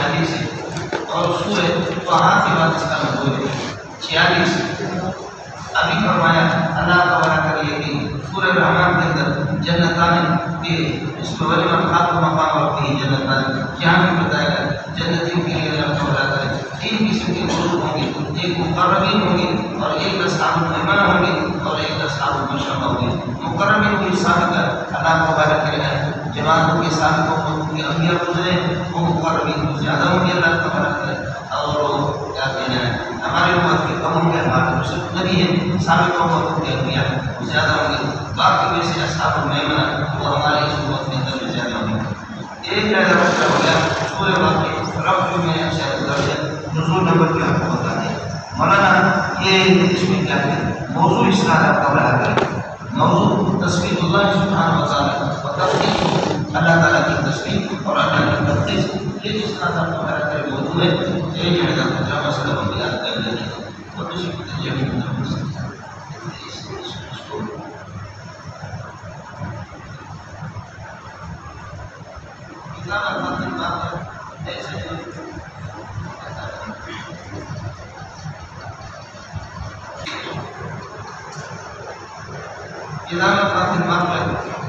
46 ہے اور سورہ طٰہٰ کے بعد اس کا نزول ہے 46۔ ابھی فرمایا اللہ تبارک کریے کہ سورہ رحمان کے اندر جنتان کے اس کو ولمن خاف مقام ربہ جنتان، یہاں بھی بتایا گیا جنتیوں کے لیے اللہ تعالیٰ کرے 3 قسم کے لوگ ہوں گے، ایک مقربین ہوں گے اور ایک اصحاب الایمان ہوں گے اور ایک اصحاب المشأمہ ہوں گے۔ مقربین کو سابق اللہ تبارک کرے جماعتوں کے سابقوں کو ان کے انبیاء گزرے وہ مقربین کو زیادہ ہوں گے اللہ تبارک کرے، اور کیا کہنا ہے ہمارے امت کے کم ہوں گے، ہمارے رسول نبی ہیں سابقوں کو کے انبیاء وہ زیادہ ہوں گے، باقی میں سے اصحاب المیمنہ وہ ہمارے اس امت کے اندر بھی زیادہ ہوں گے۔ ایک لہذا بچہ ہو گیا سورہ واقعہ رب میں شاید درجہ نزول نمبر کیا آپ کو بتا دیں مولانا، یہ اس میں کیا ہے موضوع اس کا آپ کا بڑھا کر موضوع تسبیح اللہ سبحانہ و تعالیٰ اور تقدیس اللہ تعالیٰ کی تسبیح اور اللہ کی تقدیس، یہ اس کا آپ کا بڑھا کر موضوع ہے۔ یہ جگہ کا مسئلہ ہم یاد کر لیں گے اور اسی کو تجربہ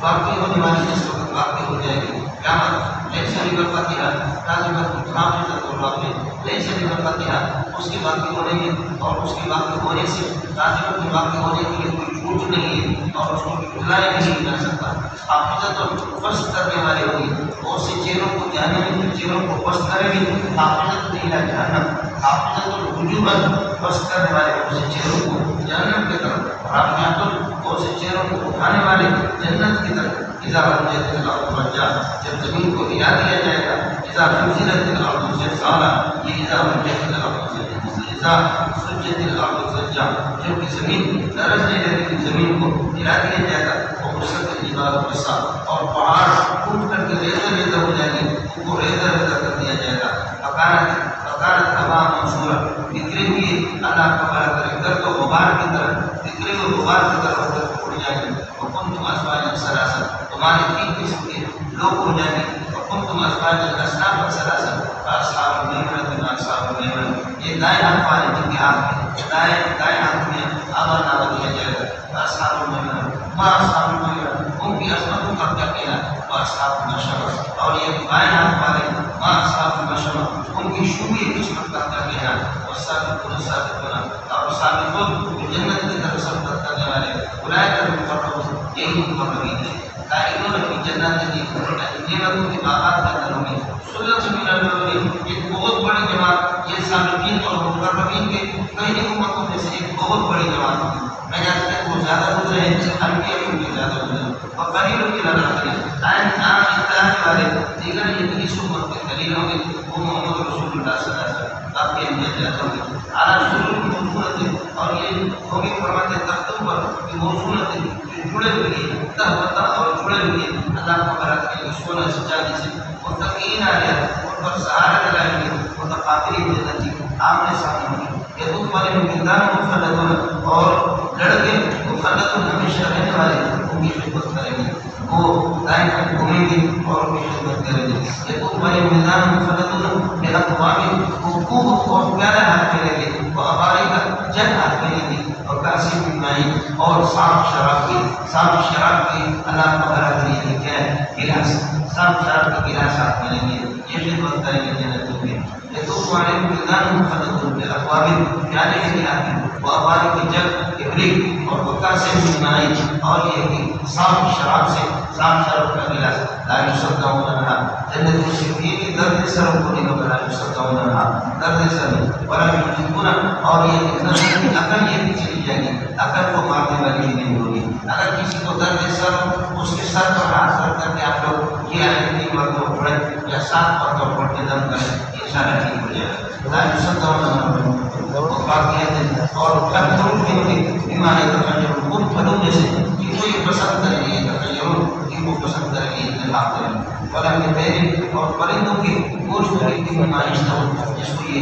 باقی ہونے والی جس وقت باقی ہو جائے گی قیامت لیسا للفاتحہ لازمت حافظۃ الرابع لیسا للفاتحہ اس کے باقی ہونے کے اور اس کے باقی ہونے سے لازمت کے باقی ہونے کے لیے کوئی چھوٹ نہیں ہے اور اس کو بھلایا بھی نہیں جا سکتا۔ حافظۃ پست کرنے والے ہوگی بہت سے چہروں کو جانے میں چہروں کو پست کرے گی، حافظۃ نہیں جہنم، حافظۃ الوجوہاً پست کرنے والے بہت سے چہروں کو جہنم کی طرف، رافعۃ بہت سے چہروں کو اٹھانے والے جنت کی طرف۔ اذا رجت الارض رجا جب زمین کو ہلا دیا جائے گا، اذا زلزلت الارض زلزالا، یہ اذا رجت الارض اذا سجت الارض سجا جب کہ زمین لرزنے لگے گی، زمین کو ہلا دیا جائے گا، وبست الجبال بسا اور پہاڑ ٹوٹ کر کے ریزہ ریزہ ہو جائیں گے، ان کو ریزہ ریزہ کر دیا جائے گا۔ فکانت ہوا منصورہ بکھرے ہوئے اللہ تبارک کرے گرد و غبار کی طرح، بکھرے ہوئے غبار کی طرح ہو کر اڑ جائیں گے۔ وکنتم ازواجا ثلاثا، تمہارے 3 قسم کے لوگ ہو جائیں گے۔ وکنتم ازواجا اصنافا ثلاثا فاصحاب المیمنۃ ما اصحاب المیمنہ، یہ دائیں ہاتھ والے جن کے ہاتھ میں دائیں ہاتھ میں آبا نامہ دیا جائے گا، اصحاب المیمنہ ما اصحاب المیمنہ، ان کی عظمتوں کا کیا کہنا، واصحاب المشأمہ، اور یہ بائیں ہاتھ والے ما اصحاب المشأمہ، ان کی شومی قسمت کا کیا کہنا، والسابقون السابقون، اور سابقون جنت کی طرف سبقت کرنے والے، اولئک المقربون، یہی مقربین ہیں، قائلون فی جنات نعمتوں کے باغات کے اندر ہوں گے۔ سلۃ من الاولین، ایک بہت بڑی جماعت، یہ سابقین اور مقربین کے کئی امتوں میں سے ایک بہت بڑی جماعت ہے۔ میں جانتا ہوں وہ زیادہ گزرے ہیں، انبیاء بھی زیادہ گزرے ہیں، اور قلیل من الاخرین، انتہائی والے دیگر یہ 30 امت کے قلیل ہوں گے، وہ محمد رسول اللہ صلی اللہ علیہ وسلم آپ کے انبیاء زیادہ ہوں گے۔ اعلیٰ سرور کی موضوعات اور یہ ہوگی فرماتے تختوں پر یہ موضوعات جو جڑے ہوئے ہیں تہبتا اور جڑے ہوئے ہیں اللہ کو برات کے سونا سے چاندی سے، متقین علیہ ان پر سہارا دلائیں گے، متقابلین جنتی آمنے سامنے ہوں گے۔ یدوب والے مردان مخلدون، اور لڑکے مخلدون ہمیشہ رہنے والے ان کی خدمت کریں گے، وہ دائیں پر گھومیں گے اور ان کی خدمت کریں گے۔ یدوب والے مردان مخلدون اقوامی وہ خوب اور پیارا ہاتھ ملیں گے، وہ ہمارے کا جن ہاتھ ملیں گے، اور کاسی بیمائی اور صاف شراب کی اللہ تعالیٰ کے لیے کیا ہے گلاس، صاف شراب کے گلاس ہاتھ ملیں گے، یہ خدمت کریں گے جنتوں میں۔ یدوب والے مردان مخلدون اقوامی پیارے کے گلاس، وہ ہمارے کی جگ ابریک اور وقت سے بیمائی، اور یہ کہ صاف شراب کا گلاس، لا یصدعون عنہا، جنت میں صرف یہ کہ درد سر کو نہیں ہوگا، لا یصدعون عنہا، درد سر ولا یجدون، اور یہ کہ عقل یہ بھی چلی جائے گی، عقل کو مارنے والی بھی نہیں ہوگی۔ اگر کسی کو درد سر اس کے سر پر ہاتھ رکھ کر کے آپ لوگ یہ آیت 3 مرتبہ پڑھیں یا 7 مرتبہ پڑھ کے دم کریں، انشاءاللہ ٹھیک ہو جائے گا۔ لا یصدعون عنہا اور کمزور بھی ہوگی بیماری تخیرون، ان پھلوں میں سے کہ کوئی پسند کریں گے، تخیرون ان کو پسند کریں گے، انتخاب کریں گے۔ ولحم طیر اور پرندوں کے گوشت کی نمائش ہو، جس کو یہ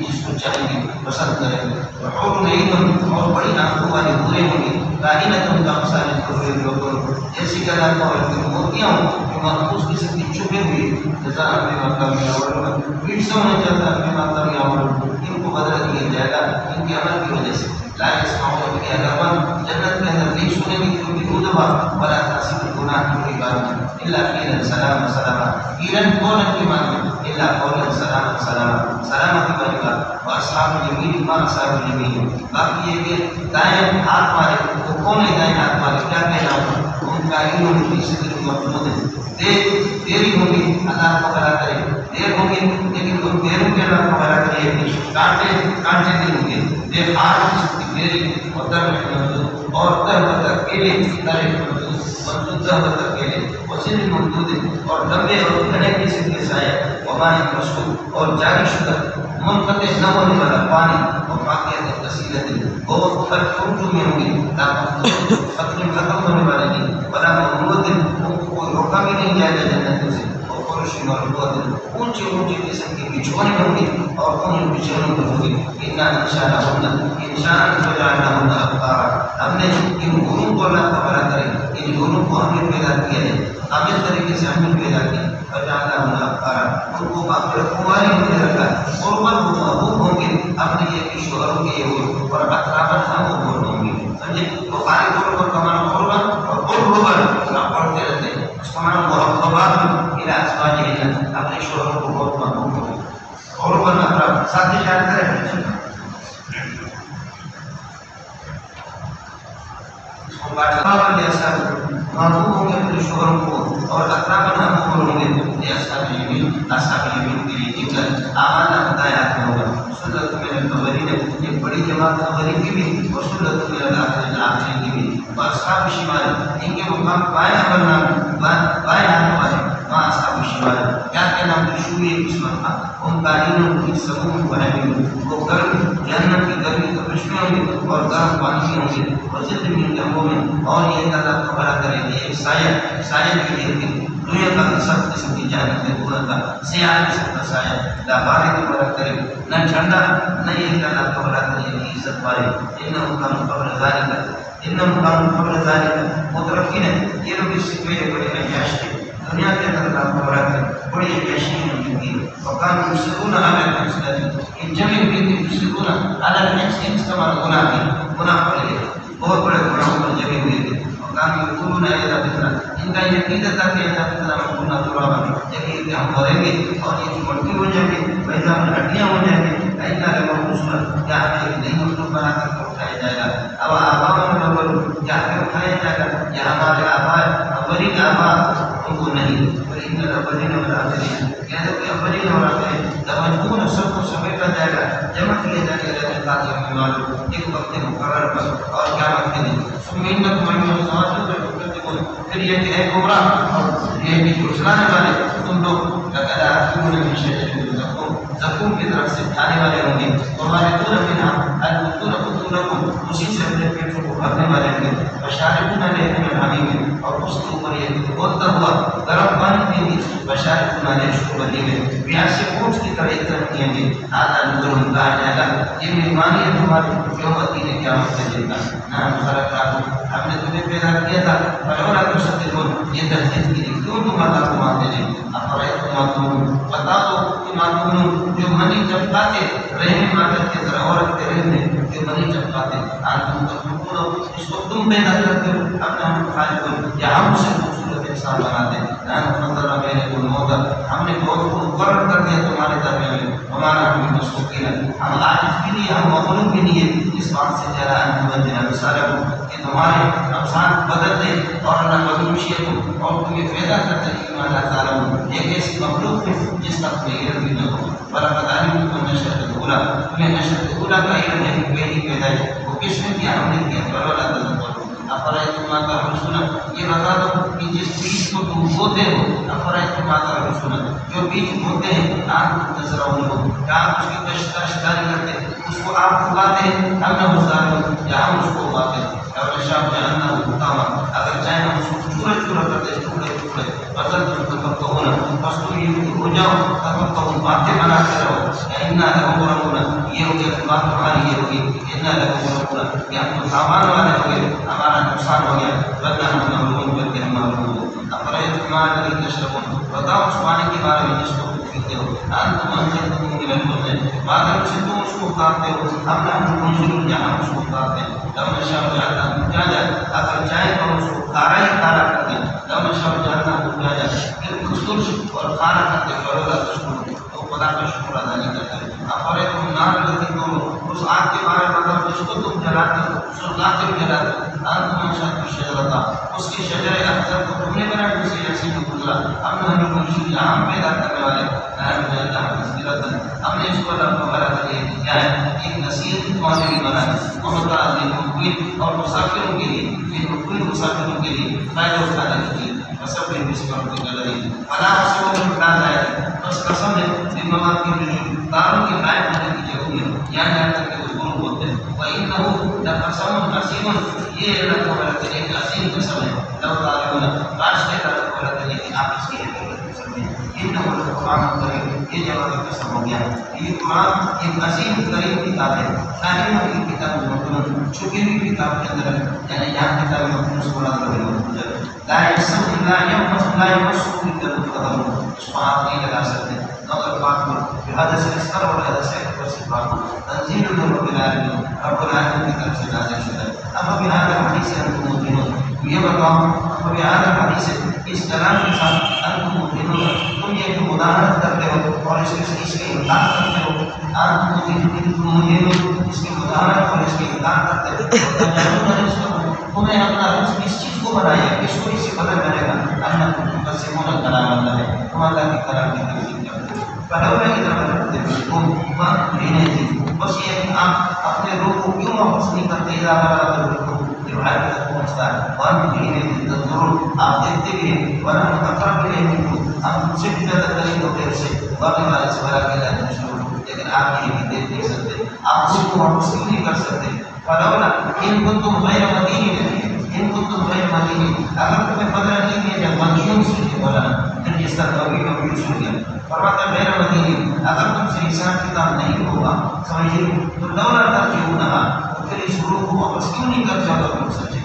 جس کو چاہیں گے پسند کریں گے. حور عین اور بڑی آنکھوں والے حوریں ہوں گے، کائنات کا امثال الحور لوگوں جیسی کہ اللہ تعالیٰ موتیاں ہوں جو محفوظ قسم کی چھپے ہوئے جزا بما كانوا يعملون. پیٹ سمجھ جاتا ہے بما كانوا يعملون، ان کو بدلہ دیا جائے گا ان کے عمل کی وجہ سے. لا يسمعون بها لغوا، جنت کے اندر نہیں سنیں گے کوئی خطبہ ولا تحسب گناہ کی کوئی بات الا قیلا سلاما سلاما، قیلا قولا کی معنی الا قولا سلاما سلاما، سلامتی والی بات. واصحاب الیمین ما اصحاب الیمین، باقی یہ کہ دائیں ہاتھ والے وہ کون ہے؟ دائیں ہاتھ والے کیا کہنا ہوں ان کا علم کی صدر مقصود ہے. دیری ہوگی اللہ کو بھلا کرے، دیر ہوگی لیکن ان دیروں کے اللہ کو بھلا کرے. کانٹے نہیں ہوں گے بے خار میری اور در محمود اور در وقت اکیلے در محمود در وقت اکیلے وسیل محدود اور لمبے اور گھنے قسم کے سائے وبائی مشہور اور جاری شدہ منقطع نہ ہونے والا پانی اور واقعات کثیرت بہت خرچوں میں ہوں گے ختم ہونے والے نہیں بلا محمود کو روکا بھی نہیں جائے گا جنتوں سے. اونچے اونچے قسم کے بچھونے ہوں گے اور ان بچھونوں پر ہوں گے. ہم نے ان گھروں کو اللہ کا بڑا کرے، ان گھروں کو ہم نے پیدا کیا ہے، عامل طریقے سے ہم نے پیدا کیا ان کو باقی ہونے رکھا اور محبوب ہوں گے اپنے یہ کہ شوہروں کے یہ اور اطرافت ہم وہ ہوں گے. سمجھے بخاری طور پر کمانا قربان اور قربان آپ پڑھتے رہتے ہیں اس کا معنی محبوبات الى ازواجہن، اپنے شوہروں کو بہت محبوب ہوں گے. قربان اطراف ساتھ ہی شاید کریں محبوب ہوں گے اپنے شوہروں کو اور اطراف محبوب ہوں گے. اصحاب الیمین، اصحاب الیمین کے لیے جملہ آمانہ ہدایات میں ہوگا. سنت من الاولین، ایک بڑی جماعت اولین کی بھی اور سنت من الاخرین کی بھی. اور اصحاب شمال، ان کے مقام بائیں عمل بائیں ہاتھ والے ماں اصحاب شمال، کیا کہنا خوشبوئے قسمت کا ان کا علم کی سبون بنائیں وہ گرم جہنم کی گرمی تپشنے ہوں گے اور گرم پانی ہوں گے. اور ضد من جموں میں اور یہ اللہ کو بڑا کرے گی ایک سایہ کے لیے دنیا کا سب قسم کی جانب میں پورا کا سیاہ قسم کا سایہ لا بارے کو بڑا کرے نہ ٹھنڈا نہ یہ اللہ کو بڑا کرے گی عزت والے. انہم کانوا قبل ذالک، انہم کانوا قبل ذالک مترفین ہے. یہ لوگ اس سے پہلے بڑے عیاش تھے دنیا کے اندر اللہ کو بڑا کرے بڑی عیاشی ان کی. وکانوا یصرون علی الحسنات، ان جمع بھی یصرون علی الحسنات کا معنی گناہ کی گناہ پڑے بہت بڑے گناہوں پر جمع ہوئے تھے. وکانوا یقولون اذا متنا، ان کا یقین تھا کہ اذا متنا وكنا ترابا، یقین کہ ہم مریں گے اور یہ مٹی ہو جائیں گے ویسا ہم ہڈیاں ہو جائیں گے. اینا لمحسوس، کیا ہمیں نہیں مطلب بنا کر اٹھایا جائے گا. اب آبا میں اول کیا ہمیں اٹھایا جائے گا یا ہمارے آبا اولین آبا ان کو نہیں. ان الاولین والآخرین، کہتے کہ اولین اور آخرین تمجمون سب کو سمیٹا جائے گا، جمع کیا جائے گا قادر میں معلوم ایک وقت مقرر پر اور قیامت کے دن. سمینکم ایھا سماجوں میں پھر یہ کہ اے گمراہ اور یہ بھی جھٹلانے والے تم لوگ لقد آتون من شجر زقوم کی طرف سے کھانے والے ہوں گے. ومالئون منها البطون بطونکم، اسی سے اپنے پیٹوں کو بھرنے والے ہوں گے. وشاربون علیہ من الحمیم، اور اس کے اوپر یہ بہتا ہوا گرم پانی پئیں گے. وشاربون علیہ شرب الحمیم، پیاس سے پوچھ کی طرح ایک طرف پیئیں گے. ھذا نزلهم، کہا جائے گا یہ مہمانی ہے تمہاری یوم الدین، قیامت کے دن کا. نحن خلقناکم، ہم نے تمہیں پیدا کیا تھا. فلولا تصدقون، یہ تصدیق کے لیے کیوں تم اللہ کو مانتے نہیں. افرأیتم ما تمنون، بتا دو کہ ما تمنون جو منی چمکاتے رہنے مادر کے ذرا عورت کے رہنے جو منی چمکاتے انتم تخلقون، اس کو تم پیدا کرتے ہو اپنا ہم خالق یا ہم اسے خوبصورت انسان بناتے. نحن فضلنا بینکم الموت، ہم نے موت کو مقرر کر دیا تمہارے درمیان میں. وما نحن بمسبوقین، ہم عاجز بھی نہیں ہم مغلوب بھی نہیں ہے اس بات سے جرا ان تبدل امثالکم کہ تمہارے امثال بدل دے اور نہ بدلوشیت اور تمہیں پیدا کرتے ایمان اللہ تعالیٰ ایک ایسی مخلوق ہے جس کا تمہیں علم بھی نہ ہو. وَلَقَدْ عَلِمْتُمْ نَشْأَةَ الْأُولَىٰ، تمہیں نشأۃ الاولیٰ کا علم ہے کہ پہلی پیدائش وہ کس نے کیا، ہم نے کیا. فَلَوْلَا تَذَكَّرُونَ، افرأیتم ما تحرثون، یہ بتا دو کہ جس بیج کو تم بوتے ہو، افرأیتم ما تحرثون، جو بیج بوتے ہیں انتم تزرعونه، کیا آپ اس کی کاشتکاری کرتے ہیں، اس کو آپ اگاتے ہیں. ہم نہ گزارتے یا ہم اس کو اگاتے ہیں. اور نشاب جہنم حکاما، اگر چاہے ہم اس کو چورا چورا کرتے ٹکڑے ٹکڑے. بدل تم تفقہون، بس تم یہ ہو جاؤ تم باتیں بناتے رہو انا لمغرمون یہ ہو گیا بات تمہاری یہ ہوگی انا لمغرمون کہ ہم تو سامان والے ہو گئے ہمارا نقصان ہو گیا بل نحن محرومون بلکہ ہم محروم افرأيتم ما الذي تشربون بتاؤ اس پانی کے بارے میں جس کو پیتے ہو انتم انزلتموه من المزن بعد سے تم اس کو اتارتے ہو ہم نحن منزلون جہاں اس کو اتارتے ہیں لو نشاء جعلناه جاجا اگر چاہیں تو اس کو کارا ہی کارا کر دیں لو نشاء جعلناه جاجا پھر خشک اور کارا کر دیں فلولا تشکرون تو خدا کا شکر ادا نہیں کرتے افرأيتم النار التي تورون اس آگ کے بارے میں بتاؤ جس کو تم جلاتے ہو سلگاتے ہو جلاتے ہو انتم انشأتم شجرتها اس کی شجر اخضر کو تم نے بنا دوسری جیسی کو گزرا ہم نے ہمیں منشور جہاں پیدا کرنے والے ہم نے اس کو اللہ وغیرہ کا یہ کیا ہے ایک نصیحت تمہارے لیے بنا ہے محمد للمقیم اور مسافروں کے لیے للمقیم مسافروں کے لیے فائدہ اٹھانے کے لیے سب کے بسم اللہ کے لئے فلا سب کو اٹھا جائے بس قسم ہے بمواد کے لیے تاروں کے قائم ہونے کی جگہ میں یہاں جہاں تک کہ وہ ضرور ہوتے ہیں وَإِنَّهُ لَقَسَمٌ عَظِيمٌ یہ اللہ وغیرہ کے ایک عظیم قسم ہے لو تعلمون کاش کے اللہ وغیرہ کے لیے آپ اس کی حقیقت سمجھیں انه القرآن الکریم یہ جواب قسم ہو گیا یہ قرآن ایک عظیم کریم کتاب ہے تعلیم کی کتاب مطلب چھپی ہوئی کتاب کے اندر یعنی یہاں کتاب مقدس قرآن کریم لا يسمع لا يمس لا يمسه الا المطهرون اس کو آپ نہیں لگا سکتے مگر پاک بهذا الاستر اور هذا الاستر سے پاک تنزيل من رب العالمين رب العالمين کی طرف سے نازل شدہ ہے اما بهذا الحديث انتم مؤمنون یہ بتاؤ بهذا الحديث اس کلام کے ساتھ انتم مؤمنون تم یہ مداہنت کرتے ہو اور اس کے انکار کرتے ہو انتم مؤمنون اس کی مداہنت اور اس کے انکار کرتے ہو تمہیں اپنا رزق اس چیز کو بنایا اس کو اسی قدر کرے گا اللہ کو تقسیمون کلام اللہ ہے تم اللہ کی کلام کی تقسیم کرتے ہو فلولا اذا بلغت الحلقوم وانتم بس یہ کہ آپ اپنے روح کو کیوں واپس نہیں کرتے اذا بلغت الحلقوم جب حال تک پہنچتا ہے وانتم تنظرون آپ دیکھتے بھی ہیں ونحن اقرب الیہ منکم ہم تم سے بھی زیادہ قریب ہوتے اس سے واقعہ اس بلا کے لا تشعرون لیکن آپ یہ بھی دیکھ نہیں سکتے آپ خود کو واپس کیوں نہیں کر سکتے فلولا ان کنتم غیر مدینین ان کنتم غیر مدینین اگر تمہیں پتہ نہیں ہے جب منشور سے بولا پھر جس طرح کبھی کبھی چھو گیا فرماتا غیر مدینین اگر تم سے حساب کتاب نہیں ہوگا سمجھیے تو لولا ترجعونہا تو پھر اس روح کو واپس کیوں نہیں کر جاؤ تم سچے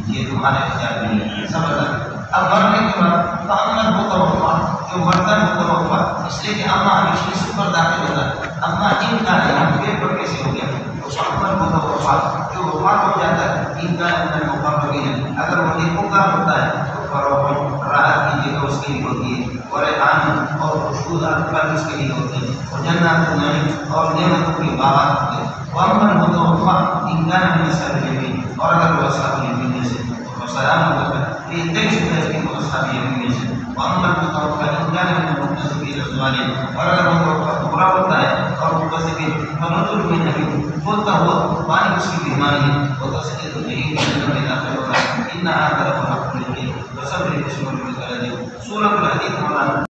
یہ تمہارے اختیار میں نہیں سمجھا اب مرنے کے بعد تعمل متوفا جو مرتا متوفا اس لیے کہ اما ہمیشہ اس پر داخل ہوتا ہے اما ان کا یہاں پیر پر کیسے ہو گیا تعمل متوفا جو وفات ہو جاتا ہے ان کا اندر مقام ہوگی ہے اگر وہ نیکوں کا ہوتا ہے تو فروح راحت کی جگہ اس کے لیے ہوتی ہے اور ریحان اور خوشبو پر اس کے لیے ہوتی ہے اور جنات النعیم اور نعمتوں کے باغات ہوتے ہیں وَأَمَّا الْمُتَوَفَّى إِنْ كَانَ مِنَ الصَّابِرِينَ اور اگر وہ اصحاب الیمین میں سے تو سلام ہوتا ہے یہ دیکھ سکتے ہیں کہ وہ اصحاب الیمین میں سے وَأَمَّا الْمُتَوَفَّى إِنْ كَانَ مِنَ الْمُكَذِّبِينَ الظَّالِمِينَ اور اگر متوفا برا ہوتا ہے اور مکذبین فنزل من حمیم بولتا ہوا پانی اس کی بیماری ہے وہ تصدیق الجحیم کے اندر میں داخل ہوتا ہے ان هذا لحق اليقین وصبر بسم ربک العظیم سورۃ الحدید مولانا